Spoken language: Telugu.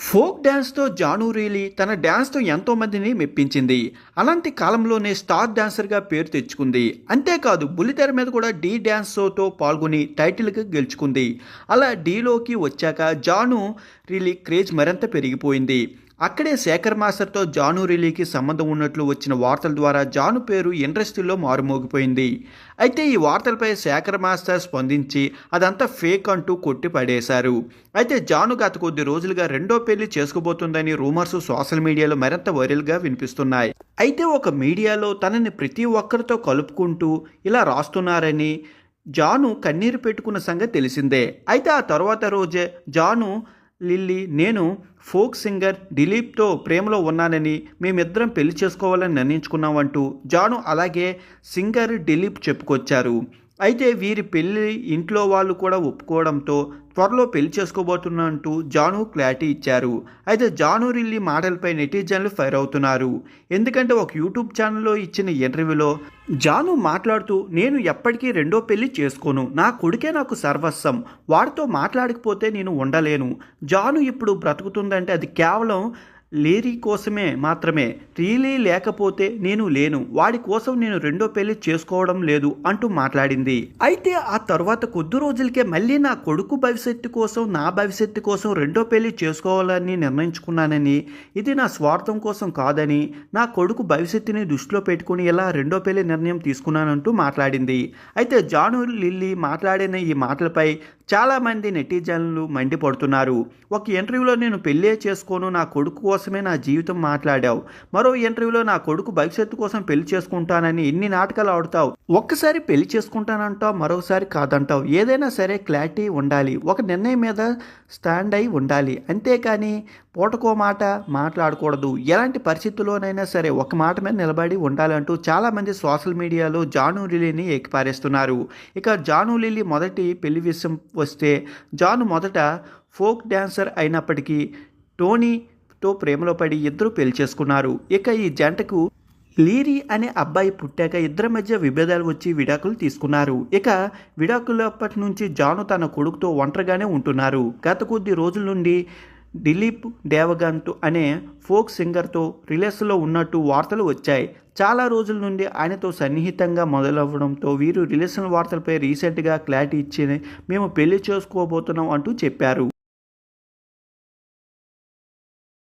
ఫోక్ డ్యాన్స్తో జాను రీలీ తన డ్యాన్స్తో ఎంతో మందిని మెప్పించింది. అలాంటి కాలంలోనే స్టార్ డాన్సర్గా పేరు తెచ్చుకుంది. అంతేకాదు బుల్లితెర మీద కూడా డీ డ్యాన్స్ షోతో పాల్గొని టైటిల్గా గెలుచుకుంది. అలా డీలోకి వచ్చాక జాను రీలీ క్రేజ్ మరింత పెరిగిపోయింది. అక్కడే శేఖర్ మాస్టర్తో జాను రీలీకి సంబంధం ఉన్నట్లు వచ్చిన వార్తల ద్వారా జాను పేరు ఇండస్ట్రీలో మారుమోగిపోయింది. అయితే ఈ వార్తలపై శేఖర్ మాస్టర్ స్పందించి అదంతా ఫేక్ అంటూ కొట్టిపడేశారు. అయితే జాను గత కొద్ది రోజులుగా రెండో పెళ్లి చేసుకోబోతుందని రూమర్స్ సోషల్ మీడియాలో మరింత వైరల్గా వినిపిస్తున్నాయి. అయితే ఒక మీడియాలో తనని ప్రతి ఒక్కరితో కలుపుకుంటూ ఇలా రాస్తున్నారని జాను కన్నీరు పెట్టుకున్న సంగతి తెలిసిందే. అయితే ఆ తర్వాత రోజే జాను లిల్లీ నేను ఫోక్ సింగర్ దిలీప్తో ప్రేమలో ఉన్నానని మేమిద్దరం పెళ్లి చేసుకోవాలని నిర్ణయించుకున్నామంటూ జాను అలాగే సింగర్ దిలీప్ చెప్పుకొచ్చారు. అయితే వీరి పెళ్లి ఇంట్లో వాళ్ళు కూడా ఒప్పుకోవడంతో త్వరలో పెళ్లి చేసుకోబోతున్నట్టు జాను క్లారిటీ ఇచ్చారు. అయితే జాను రిల్లీ మాటలపై నెటిజన్లు ఫైర్ అవుతున్నారు. ఎందుకంటే ఒక యూట్యూబ్ ఛానల్లో ఇచ్చిన ఇంటర్వ్యూలో జాను మాట్లాడుతూ నేను ఎప్పటికీ రెండో పెళ్లి చేసుకోను, నా కొడుకే నాకు సర్వస్వం, వాడితో మాట్లాడకపోతే నేను ఉండలేను, జాను ఇప్పుడు బ్రతుకుతుందంటే అది కేవలం లేరీ కోసమే మాత్రమే, రీలీ లేకపోతే నేను లేను, వాడి కోసం నేను రెండో పెళ్లి చేసుకోవడం లేదు అంటూ మాట్లాడింది. అయితే ఆ తర్వాత కొద్ది రోజులకే మళ్ళీ నా కొడుకు భవిష్యత్తు కోసం నా భవిష్యత్తు కోసం రెండో పెళ్లి చేసుకోవాలని నిర్ణయించుకున్నానని, ఇది నా స్వార్థం కోసం కాదని, నా కొడుకు భవిష్యత్తుని దృష్టిలో పెట్టుకుని ఇలా రెండో పెళ్లి నిర్ణయం తీసుకున్నానంటూ మాట్లాడింది. అయితే జాను లిల్లీ మాట్లాడిన ఈ మాటలపై చాలామంది నెటిజన్లు మండిపడుతున్నారు. ఒక ఇంటర్వ్యూలో నేను పెళ్ళే చేసుకోను, నా కొడుకు కోసమే నా జీవితం మాట్లాడావు, మరో ఇంటర్వ్యూలో నా కొడుకు భవిష్యత్తు కోసం పెళ్లి చేసుకుంటానని ఎన్ని నాటకాలు ఆడుతావు, ఒక్కసారి పెళ్లి చేసుకుంటానంటావు, మరోసారి కాదంటావు, ఏదైనా సరే క్లారిటీ ఉండాలి, ఒక నిర్ణయం మీద స్టాండ్ అయి ఉండాలి, అంతేకాని పూటకో మాట మాట్లాడకూడదు, ఎలాంటి పరిస్థితుల్లోనైనా సరే ఒక మాట మీద నిలబడి ఉండాలంటూ చాలామంది సోషల్ మీడియాలో జాను లిల్లీని ఏకిపారేస్తున్నారు. ఇక జాను లిల్లీ మొదటి పెళ్లి విషయం వస్తే, జాను మొదట ఫోక్ డాన్సర్ అయినప్పటికీ టోనీతో ప్రేమలో పడి ఇద్దరు పెళ్లి చేసుకున్నారు. ఇక ఈ జంటకు లీరీ అనే అబ్బాయి పుట్టాక ఇద్దరి మధ్య విభేదాలు వచ్చి విడాకులు తీసుకున్నారు. ఇక విడాకులప్పటి నుంచి జాను తన కొడుకుతో ఒంటరిగానే ఉంటున్నారు. గత కొద్ది రోజుల నుండి దిలీప్ దేవగంత్ అనే ఫోక్ సింగర్తో రిలేషన్లో ఉన్నట్టు వార్తలు వచ్చాయి. చాలా రోజుల నుండి ఆయనతో సన్నిహితంగా మొదలవ్వడంతో వీరు రిలేషన్ వార్తలపై రీసెంట్గా క్లారిటీ ఇచ్చి మేము పెళ్లి చేసుకోబోతున్నాం అంటూ చెప్పారు.